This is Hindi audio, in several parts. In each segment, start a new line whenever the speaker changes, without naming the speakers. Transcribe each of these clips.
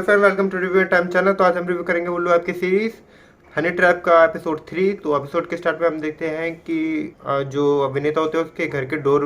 Friend, welcome to review time channel. तो आज हम रिव्यू करेंगे उल्लू ऐप की सीरीज हनी ट्रैप का एपिसोड 3। तो एपिसोड के स्टार्ट में हम देखते हैं कि जो अभिनेता होते हैं उसके घर के डोर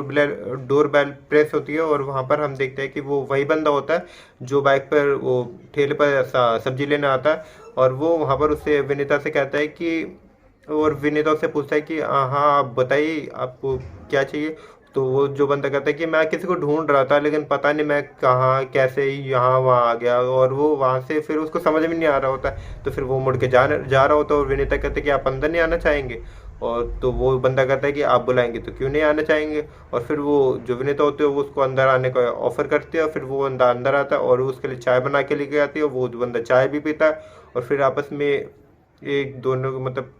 बेल प्रेस होती है और वहाँ पर हम देखते हैं कि वो वही बंदा होता है जो बाइक पर वो ठेले पर सब्जी लेने आता है। और वो वहाँ पर उससे अभिनेता से कहता है कि और विनीता उससे पूछता है कि हाँ आप बताइए आपको क्या चाहिए। तो वो जो बंदा कहता है कि मैं किसी को ढूंढ रहा था लेकिन पता नहीं मैं कहाँ कैसे यहाँ वहाँ आ गया, और वो वहाँ से फिर उसको समझ में नहीं आ रहा होता है। तो फिर वो मुड़ के जा रहा होता है और विनीता कहते हैं कि आप अंदर नहीं आना चाहेंगे। और तो वो बंदा कहता है कि आप बुलाएंगे तो क्यों नहीं आना चाहेंगे। और फिर वो जो विनीता होती है वो उसको अंदर आने का ऑफर करती है और फिर वो बंदा अंदर आता है और वो उसके लिए चाय बना के लेके आती है। वो बंदा चाय भी पीता है और फिर आपस में एक दोनों मतलब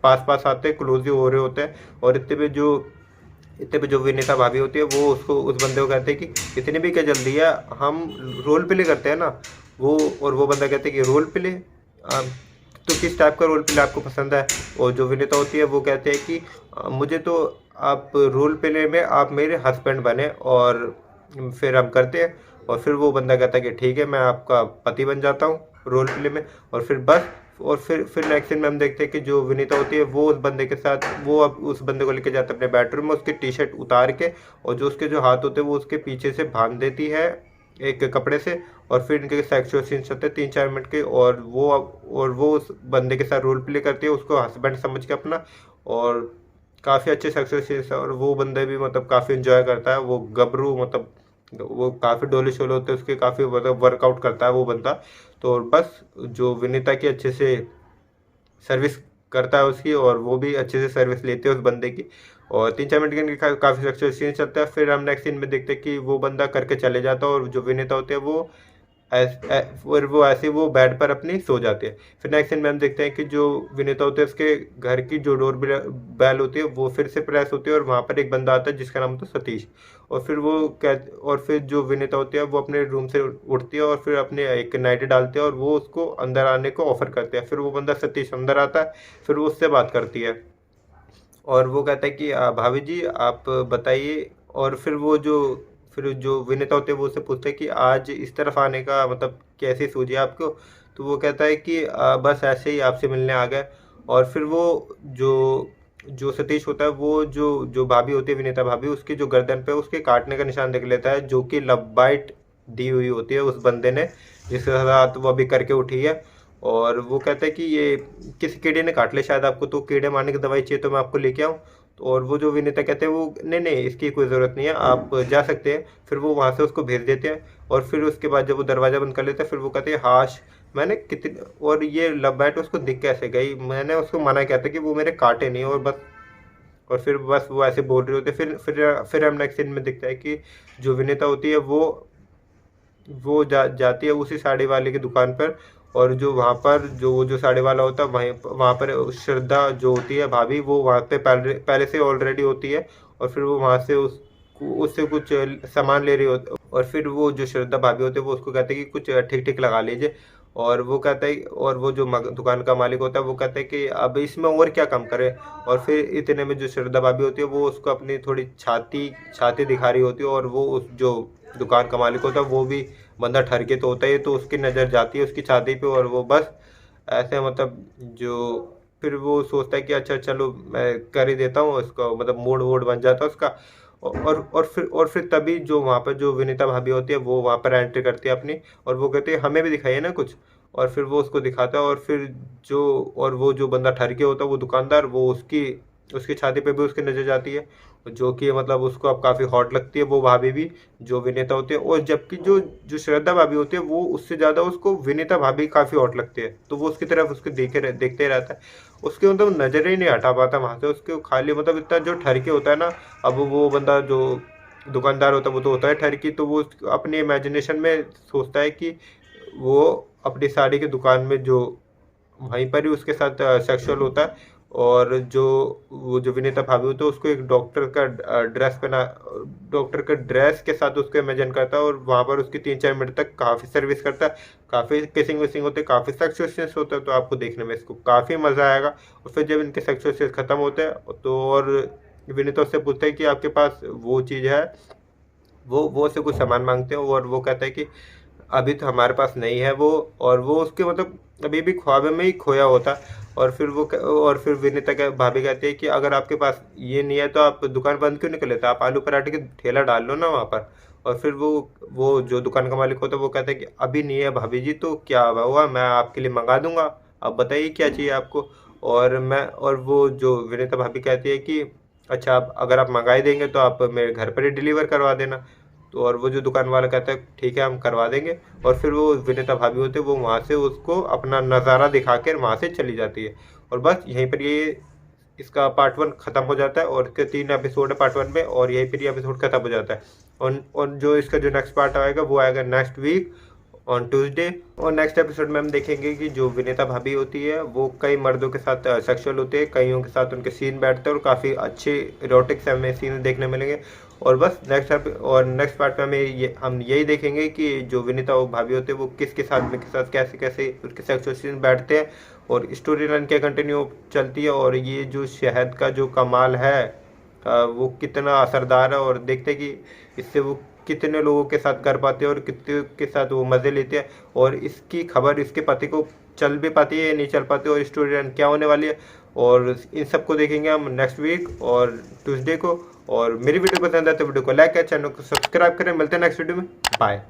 पास पास आते हैं, क्लोज ही हो रहे होते हैं। और इतने पे जो विनीता भाभी होती है वो उसको उस बंदे को कहते हैं कि इतनी भी क्या जल्दी है, हम रोल प्ले करते हैं ना। वो और वो बंदा कहते हैं कि रोल प्ले, तो किस टाइप का रोल प्ले आपको पसंद है। और जो विनीता होती है वो कहते हैं कि मुझे तो आप रोल प्ले में आप मेरे हस्बैंड बने और फिर हम करते हैं। और फिर वो बंदा कहता है कि ठीक है मैं आपका पति बन जाता हूँ रोल प्ले में। और फिर बस और फिर नेक्स्ट सीन में हम देखते हैं कि जो विनीता होती है वो उस बंदे के साथ वो अब उस बंदे को लेके जाता है अपने बेडरूम में, उसकी टी शर्ट उतार के और जो उसके जो हाथ होते हैं वो उसके पीछे से बांध देती है एक कपड़े से। और फिर इनके सेक्सुअल सीन्स होते हैं 3-4 मिनट के और वो उस बंदे के साथ रोल प्ले करती है उसको हस्बैंड समझ के अपना। और काफ़ी अच्छे सक्सेस सीन्स है और वो बंदे भी मतलब काफ़ी इंजॉय करता है। वो गबरू मतलब वो काफ़ी डोले शोले होते हैं उसके, काफ़ी मतलब वर्कआउट करता है वो बंदा। तो बस जो विनीता की अच्छे से सर्विस करता है उसकी और वो भी अच्छे से सर्विस लेते हैं उस बंदे की। और 3-4 मिनट के इनके काफ़ी सक्सेस सीन चलता है। फिर हम नेक्स्ट सीन में देखते हैं कि वो बंदा करके चले जाता है और जो विनीता होते हैं वो और वो ऐसे वो बेड पर अपनी सो जाते हैं। फिर नेक्स्ट सीन में हम देखते हैं कि जो विनीता होते हैं उसके घर की जो डोर बेल होती है वो फिर से प्रेस होती है और वहाँ पर एक बंदा आता है जिसका नाम होता है सतीश। और फिर और फिर जो विनीता होती है वो अपने रूम से उठती है और फिर अपने एक नाइटी डालते हैं और वो उसको अंदर आने को ऑफर करते हैं। फिर वो बंदा सतीश अंदर आता है, फिर वो उससे बात करती है और वो कहता है कि भाभी जी आप बताइए। और फिर जो विनेता होते हैं वो उससे पूछते हैं कि आज इस तरफ आने का मतलब कैसे सूझी आपको। तो वो कहता है कि बस ऐसे ही आपसे मिलने आ गए। और फिर वो जो जो सतीश होता है वो जो जो भाभी होती है विनीता भाभी, उसकी जो गर्दन पे उसके काटने का निशान देख लेता है जो कि लव बाइट दी हुई होती है उस बंदे ने जिसके साथ वो अभी करके उठी है। और वो कहता है कि ये किसी कीड़े ने काट ले शायद आपको, तो कीड़े मारने की दवाई चाहिए तो मैं आपको लेके आऊँ। और वो जो विनीता कहते हैं वो नहीं नहीं इसकी कोई ज़रूरत नहीं है, आप जा सकते हैं। फिर वो वहाँ से उसको भेज देते हैं। और फिर उसके बाद जब वो दरवाज़ा बंद कर लेते हैं फिर वो कहते हैं हाश मैंने कितने और ये लव बैट उसको दिख कैसे गई, मैंने उसको मना किया था कि वो मेरे काटे नहीं। और बस और फिर बस वो ऐसे बोल रहे होते फिर हम नेक्स्ट सीन में दिखता है कि जो विनीता होती है वो जाती है उसी साड़ी वाले की दुकान पर। और जो वहाँ पर जो साड़ी वाला होता है वहीं वहाँ पर श्रद्धा जो होती है भाभी वो वहाँ पे पहले पहले से ऑलरेडी होती है। और फिर वो वहाँ से उससे कुछ सामान ले रही होती। और फिर वो जो श्रद्धा भाभी होती है वो उसको कहते हैं कि कुछ ठीक ठीक लगा लीजिए। और वो कहता है और वो जो दुकान का मालिक होता है वो कहता है कि अब इसमें और क्या कम करे। और फिर इतने में जो श्रद्धा भाभी होती है वो उसको अपनी थोड़ी छाती छाती दिखा रही होती है और वो उस जो दुकान का मालिक होता है वो भी बंदा ठर के तो होता है, तो उसकी नज़र जाती है उसकी छाती पे और वो बस ऐसे मतलब जो फिर वो सोचता है कि अच्छा चलो मैं कर ही देता हूँ उसको, मतलब मूड वूड बन जाता है उसका। और फिर तभी जो वहाँ पर जो विनीता भाभी होती है वो वहाँ पर एंट्री करती है अपनी। और वो कहती है हमें भी दिखाइए ना कुछ। और फिर वो उसको दिखाता है और फिर जो और वो जो बंदा ठर के होता है वो दुकानदार वो उसकी उसकी छाती पे भी उसकी नज़र जाती है जो कि मतलब उसको अब काफ़ी हॉट लगती है वो भाभी भी जो विनीता होती है। और जबकि जो जो श्रद्धा भाभी होती है वो उससे ज़्यादा उसको विनीता भाभी काफ़ी हॉट लगती है, तो वो उसकी तरफ उसके देखते ही रहता है। उसके मतलब नज़र ही नहीं हटा पाता वहाँ से, उसके खाली मतलब इतना जो ठरके होता है ना। अब वो बंदा जो दुकानदार होता है वो तो होता है ठरकी, तो वो अपनी इमेजिनेशन में सोचता है कि वो अपनी साड़ी की दुकान में जो वहीं पर ही उसके साथ सेक्सुअल होता है। और जो वो जो विनीता भाभी होता है उसको एक डॉक्टर का ड्रेस के साथ उसको इमेजिन करता है और वहाँ पर उसकी 3-4 मिनट तक काफ़ी सर्विस करता है। काफ़ी किसिंग विसिंग होते हैं, काफ़ी सेक्सुअल सीन्स होता है, तो आपको देखने में इसको काफ़ी मज़ा आएगा। और फिर जब इनके सेक्सुअल सीन्स खत्म होते हैं तो और विनीता उससे पूछता है कि आपके पास वो चीज़ है, वो उससे कुछ सामान मांगते हैं और वो कहता है कि अभी तो हमारे पास नहीं है वो, और वो उसके मतलब अभी भी ख्वाब में ही खोया होता। और फिर विनीता क्या भाभी कहती है कि अगर आपके पास ये नहीं है तो आप दुकान बंद क्यों नहीं कर लेते, आप आलू पराठे की ठेला डाल लो ना वहाँ पर। और फिर वो जो दुकान का मालिक होता है वो कहता है कि अभी नहीं है भाभी जी, तो क्या हुआ, मैं आपके लिए मंगा दूंगा, आप बताइए क्या चाहिए आपको। और वो जो विनीता भाभी कहती है कि अच्छा, आप अगर आप मंगाई देंगे तो आप मेरे घर पर ही डिलीवर करवा देना। तो और वो जो दुकान वाला कहता है ठीक है हम करवा देंगे। और फिर वो विनीता भाभी होते हैं, वो वहाँ से उसको अपना नज़ारा दिखा कर वहाँ से चली जाती है। और बस यहीं पर ये इसका पार्ट वन खत्म हो जाता है, और इसके 3 एपिसोड है पार्ट वन में, और यहीं पर ये एपिसोड खत्म हो जाता है। और जो इसका जो नेक्स्ट पार्ट आएगा वो आएगा नेक्स्ट वीक ऑन ट्यूसडे। और नेक्स्ट एपिसोड में हम देखेंगे कि जो विनीता भाभी होती है वो कई मर्दों के साथ सेक्सुअल होते हैं, कईयों के साथ उनके सीन बैठते हैं, और काफ़ी अच्छे इरोटिक से हमें सीन देखने मिलेंगे। और बस नेक्स्ट पार्ट में हम यही देखेंगे कि जो विनीता वो भाभी होते हैं वो किसके साथ में के साथ कैसे कैसे उसके सेक्सुअल सीन बैठते हैं, और स्टोरी लाइन क्या कंटिन्यू चलती है, और ये जो शहद का जो कमाल है वो कितना असरदार है, और देखते हैं कि इससे वो कितने लोगों के साथ कर पाते हैं और कितने के साथ वो मज़े लेते हैं, और इसकी खबर इसके पति को चल भी पाती है या नहीं चल पाती, और स्टोरी लाइन क्या होने वाली है। और इन सबको देखेंगे हम नेक्स्ट वीक और ट्यूसडे को। और मेरी वीडियो पसंद आए तो वीडियो को लाइक करें, चैनल को सब्सक्राइब करें। मिलते हैं नेक्स्ट वीडियो में, बाय।